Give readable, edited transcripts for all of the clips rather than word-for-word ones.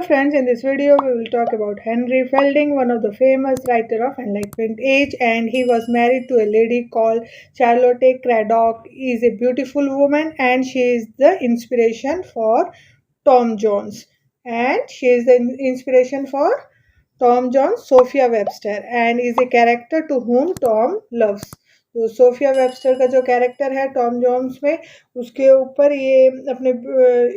friends, in this video we will talk about Henry Fielding, one of the famous writer of Enlightenment age, and he was married to a lady called Charlotte Cradock. She is a beautiful woman and she is the inspiration for Tom Jones. And she is the inspiration for Tom Jones, Sophia Webster, and is a character to whom Tom loves. तो Sophia Webster का जो character है Tom Jones में, उसके ऊपर ये अपने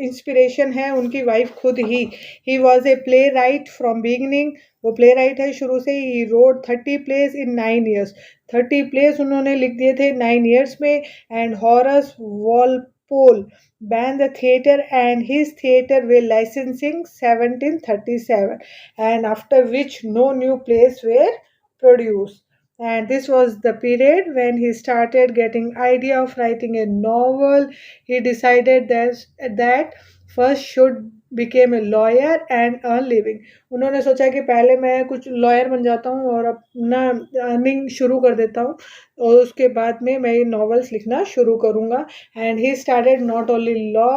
inspiration है उनकी वाइफ खुद ही was a playwright from beginning. वो प्ले राइट है शुरू से ही। Wrote 30 plays in 9 years। 30 plays उन्होंने लिख दिए थे 9 years में। And Horace Walpole banned the theatre and his theatre were licensing 1737, and after which no new plays were produced. And this was the period when he started getting idea of writing a novel. He decided that first should became a lawyer and earn living. उन्होंने सोचा कि पहले मैं कुछ lawyer बन जाता हूँ और अपना अर्निंग शुरू कर देता हूँ और उसके बाद में मैं नॉवेल्स लिखना शुरू करूँगा. And he started not only law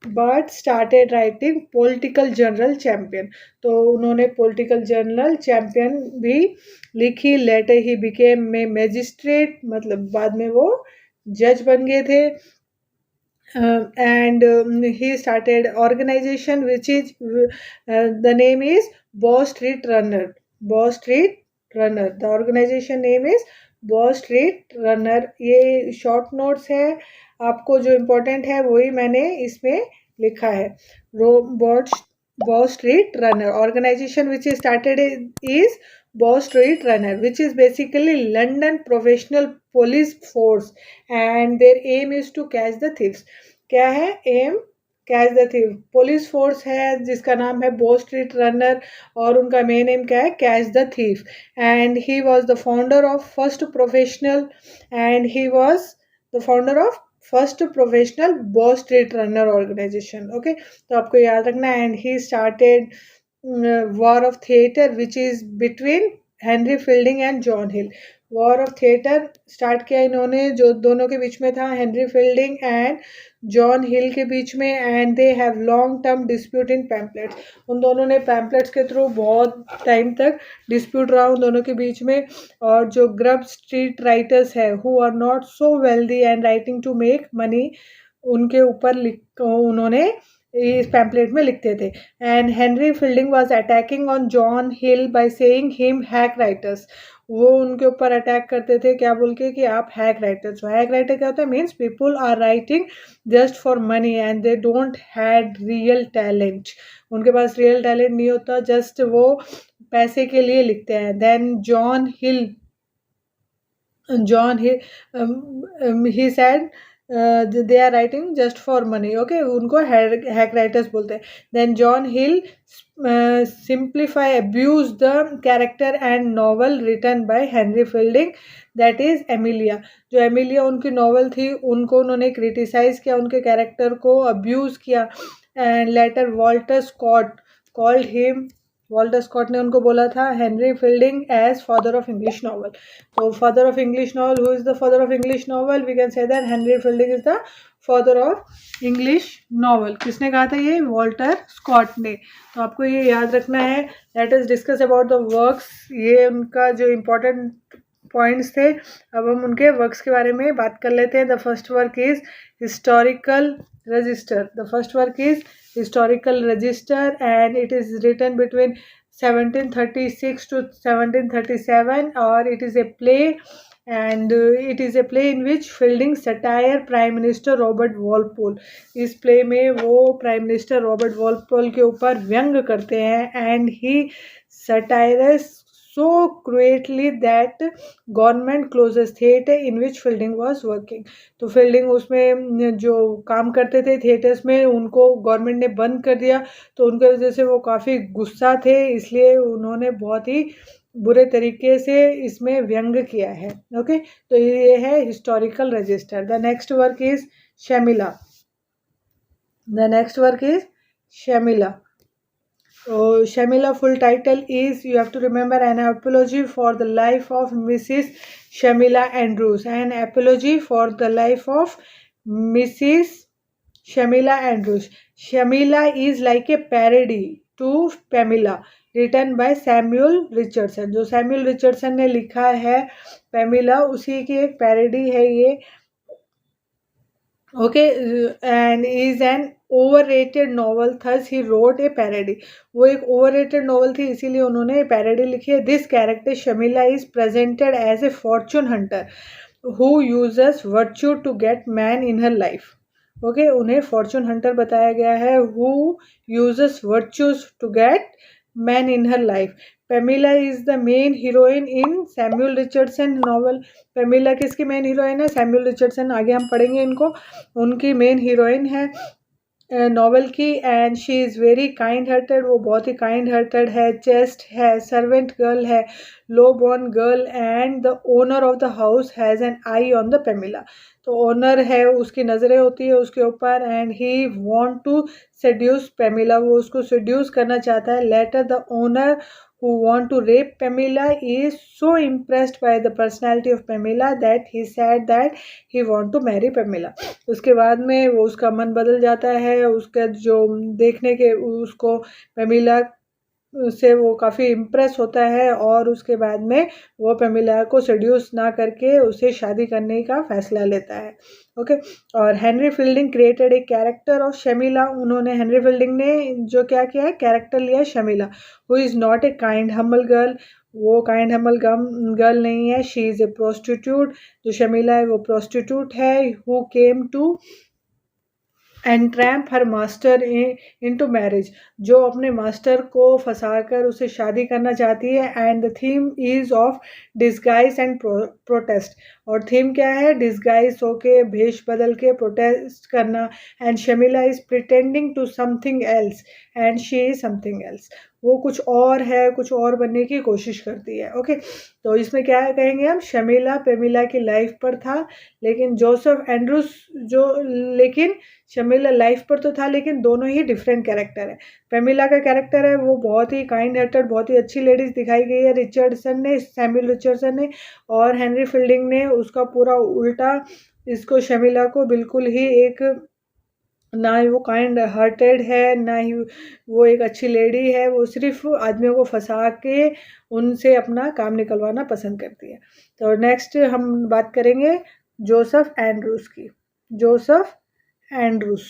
but started writing political journal champion. तो उन्होंने पॉलिटिकल जर्नल चैम्पियन भी लिखी. Later he became a magistrate, मतलब बाद में वो जज बन गए थे. And he started organization which is the name is Bow Street Runner. Bow Street Runner, the organization name is Bow Street Runner. ये शॉर्ट नोट्स है, आपको जो इम्पोर्टेंट है वही मैंने इसमें लिखा है. Bow Street Runner organization which is started is Bow Street Runner, which is basically London professional police force, and their aim is to catch the thieves. क्या है aim? Catch the thief. Police force है जिसका नाम है बो street runner और उनका main M क्या है? Catch the thief. And he was the founder of first professional बो स्ट्रीट रनर ऑर्गेनाइजेशन. ओके, तो आपको याद रखना है. And he started war of theatre which is between Henry fielding and John hill. War of theatre start किया इन्होंने, जो दोनों के बीच में था, हेनरी फील्डिंग एंड जॉन हिल के बीच में. And they have long term dispute in pamphlets. उन दोनों ने पैम्पलेट्स के थ्रू बहुत टाइम तक डिस्प्यूट रहा उन दोनों के बीच में. और जो ग्रब स्ट्रीट राइटर्स है who are not so wealthy and writing to make money, उनके ऊपर उन्होंने इस पैम्पलेट में लिखते थे. And Henry Fielding was attacking on John Hill by saying him hack writers. वो उनके ऊपर अटैक करते थे क्या बोल के कि आप हैक राइटर्स हो. हैक राइटर क्या होता है? Means people are writing just for money and they don't had real talent. उनके पास रियल टैलेंट नहीं होता, जस्ट वो पैसे के लिए लिखते हैं. Then John Hill he said they are writing just for money. Okay, उनको hack writers बोलते हैं. Then John Hill abuse the character and novel written by Henry Fielding, that is Amelia. जो एमिलिया उनकी नॉवल थी उनको उन्होंने criticise किया, उनके कैरेक्टर को अब्यूज किया. एंड लेटर वॉल्टर स्कॉट ने उनको बोला था Henry Fielding as father of English novel. तो father of English novel, who is the father of English novel? We can say that Henry Fielding is the father of English novel. किसने कहा था ये? Walter Scott ने. तो आपको ये याद रखना है. Let us discuss about the works. ये उनका जो इम्पोर्टेंट पॉइंट्स थे. अब हम उनके वर्क्स के बारे में बात कर लेते हैं. The first work is historical register. The first work is Historical Register and it is written between 1736 to 1737, or it is a play, and it is a play in which Fielding satire Prime Minister Robert Walpole. इस play में वो prime minister Robert Walpole के ऊपर व्यंग करते हैं. And he satires so cruelly that government closes theatre in which Fielding was working. तो fielding उसमें जो काम करते थे थिएटर्स में, उनको गवर्नमेंट ने बंद कर दिया. तो उनके वजह से वो काफ़ी गुस्सा थे, इसलिए उन्होंने बहुत ही बुरे तरीके से इसमें व्यंग किया है. ओके, तो ये है historical register. The next work is Shamila. Shamila full title is, you have to remember, an apology for the life of Mrs. Shamila Andrews. An apology for the life of Mrs. Shamila Andrews. Shamila is like a parody to Pamela written by Samuel Richardson. जो Samuel Richardson ने लिखा है पेमिला, उसी की एक parody है ये। Okay, and is an overrated novel, thus he wrote a parody. वो एक ओवररेटेड नॉवल थी, इसीलिए उन्होंने पैरोडी लिखी है। This character Shamela is presented as a fortune hunter who uses virtue to get man in her life. Okay, उन्हें fortune hunter बताया गया है who uses virtues to get man in her life. Pamela is the main heroine in Samuel Richardson novel. Pamela किसकी main heroine है? Samuel Richardson, आगे हम पढ़ेंगे इनको, उनकी मेन हीरोइन है नॉवल की। And she is very kind hearted, वो बहुत ही काइंड हार्टेड है। चेस्ट है, सर्वेंट गर्ल है, low born girl, and the owner of the house has an eye on the Pamela. तो ओनर है, उसकी नज़रें होती है उसके ऊपर, and he want to seduce Pamela, वो उसको सेड्यूस करना चाहता है। Later the owner who want to rape Pamela is so impressed by the personality of Pamela that he said that he want to marry Pamela। उसके बाद में वो उसका मन बदल जाता है, उसका जो देखने के उसको पेमिला से वो काफ़ी इम्प्रेस होता है, और उसके बाद में वो पेमिला को सेड्यूस ना करके उसे शादी करने का फैसला लेता है। ओके, और हेनरी फील्डिंग क्रिएटेड एक कैरेक्टर ऑफ शमीला। उन्होंने, हेनरी फील्डिंग ने जो क्या किया है, कैरेक्टर लिया है Shamila, who is not a kind humble girl. वो काइंड हम्बल गर्ल नहीं है, शी इज़ ए प्रोस्टिट्यूट। जो शमीला है वो प्रोस्टिट्यूट है, who came to entrap her master into marriage, जो अपने मास्टर को फंसाकर उसे शादी करना चाहती है। And the theme is of disguise and protest, और थीम क्या है? डिस्गाइज होके, भेष बदल के प्रोटेस्ट करना। And Shamila is pretending to something else and she is something else, वो कुछ और है, कुछ और बनने की कोशिश करती है। ओके, तो इसमें क्या कहेंगे हम? शमीला पेमिला की लाइफ पर था, लेकिन जोसेफ एंड्रूस जो, लेकिन शमीला लाइफ पर तो था, लेकिन दोनों ही डिफरेंट कैरेक्टर है। पेमिला का कैरेक्टर है वो बहुत ही काइंड हार्टेड, बहुत ही अच्छी लेडीज दिखाई गई है रिचर्डसन ने, सैमुअल रिचर्डसन ने, और हेनरी फील्डिंग ने उसका पूरा उल्टा इसको, शमीला को बिल्कुल ही एक, ना ही वो काइंड हार्टेड है, ना ही वो एक अच्छी लेडी है, वो सिर्फ आदमियों को फंसा के उनसे अपना काम निकलवाना पसंद करती है। तो नेक्स्ट हम बात करेंगे जोसेफ एंड्रूस की। Joseph Andrews,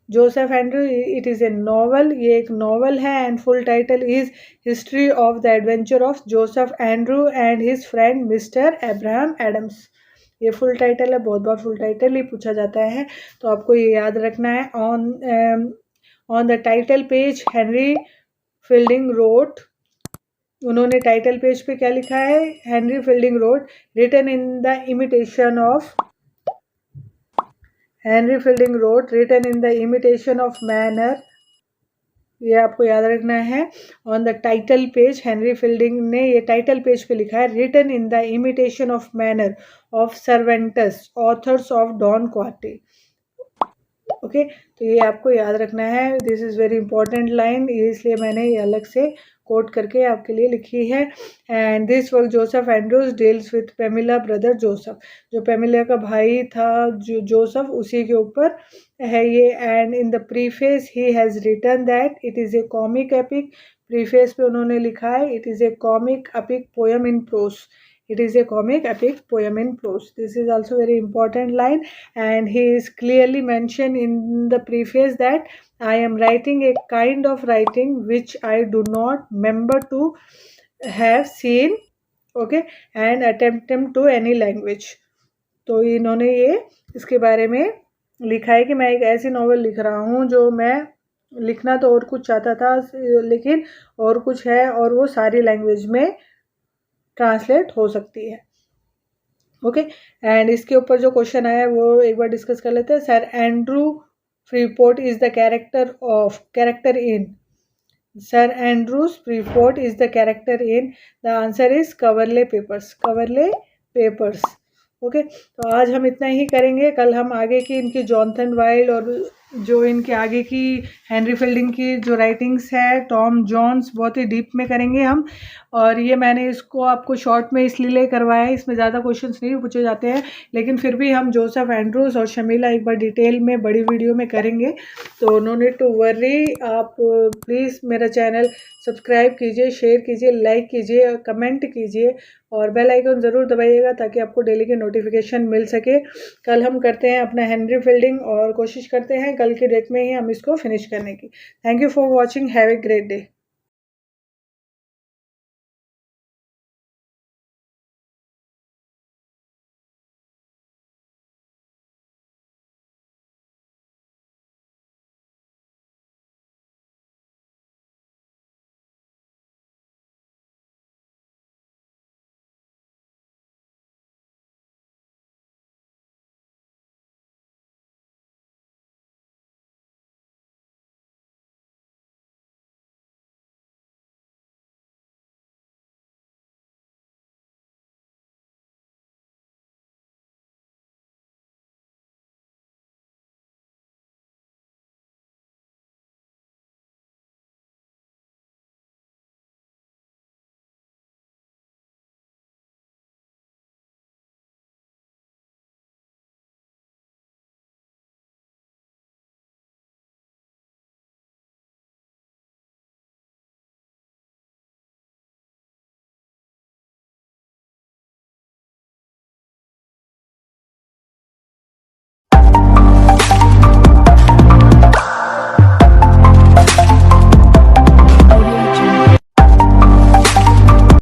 Joseph Andrew, it is a novel, ये एक नॉवल है, and full title is history of the adventure of Joseph Andrew and his friend mister Abraham Adams. ये फुल टाइटल है, बहुत बार फुल टाइटल ही पूछा जाता है, तो आपको ये याद रखना है। On the title page Henry Fielding wrote, उन्होंने टाइटल पेज पे क्या लिखा है? Henry Fielding wrote, written in the imitation of, Henry Fielding wrote written in the imitation of manner, ये आपको याद रखना है। On the title page Henry Fielding ने ये टाइटल पेज पे लिखा है, written in the imitation of manner of Cervantes authors of Don Quixote. Okay, तो ये आपको याद रखना है, this is very important line, इसलिए मैंने ये अलग से कोट करके आपके लिए लिखी है। And this work Joseph Andrews deals with Pamela brother Joseph, जो पेमिला का भाई था जो जोसेफ, उसी के ऊपर है ये। And in the preface he has written that it is a comic epic, preface पे उन्होंने लिखा है it is a comic epic poem in prose, it is a comic epic poem in prose. This is also very important line, and he is clearly mentioned in the preface that I am writing a kind of writing which I do not remember to have seen, okay, and attempt to any language। तो इन्होंने ये इसके बारे में लिखा है कि मैं एक ऐसी नॉवल लिख रहा हूँ जो मैं लिखना तो और कुछ चाहता था, लेकिन और कुछ है, और वो सारी लैंग्वेज में ट्रांसलेट हो सकती है। ओके, एंड इसके ऊपर जो क्वेश्चन आया है वो एक बार डिस्कस कर लेते हैं। Sir Andrew Freeport is the character in, sir Andrews Freeport is the character in, the answer is Coverley papers, Coverley papers. Okay, तो आज हम इतना ही करेंगे, कल हम आगे की इनकी जॉनथन वाइल्ड और जो इनके आगे की हेनरी फील्डिंग की जो राइटिंग्स है, टॉम जोन्स, बहुत ही डीप में करेंगे हम। और ये मैंने इसको आपको शॉर्ट में इसलिए करवाया है, इसमें ज़्यादा क्वेश्चंस नहीं पूछे जाते हैं, लेकिन फिर भी हम जोसेफ एंड्रूज और शमीला एक बार डिटेल में बड़ी वीडियो में करेंगे, तो नो नीड टू वर्री। आप प्लीज़ मेरा चैनल सब्सक्राइब कीजिए, शेयर कीजिए, लाइक कीजिए, कमेंट कीजिए और बेल आइकन ज़रूर दबाइएगा ताकि आपको डेली के नोटिफिकेशन मिल सके। कल हम करते हैं अपना हेनरी फील्डिंग और कोशिश करते हैं कल की डेट में ही हम इसको फिनिश करने की। Thank you for watching, have a great day.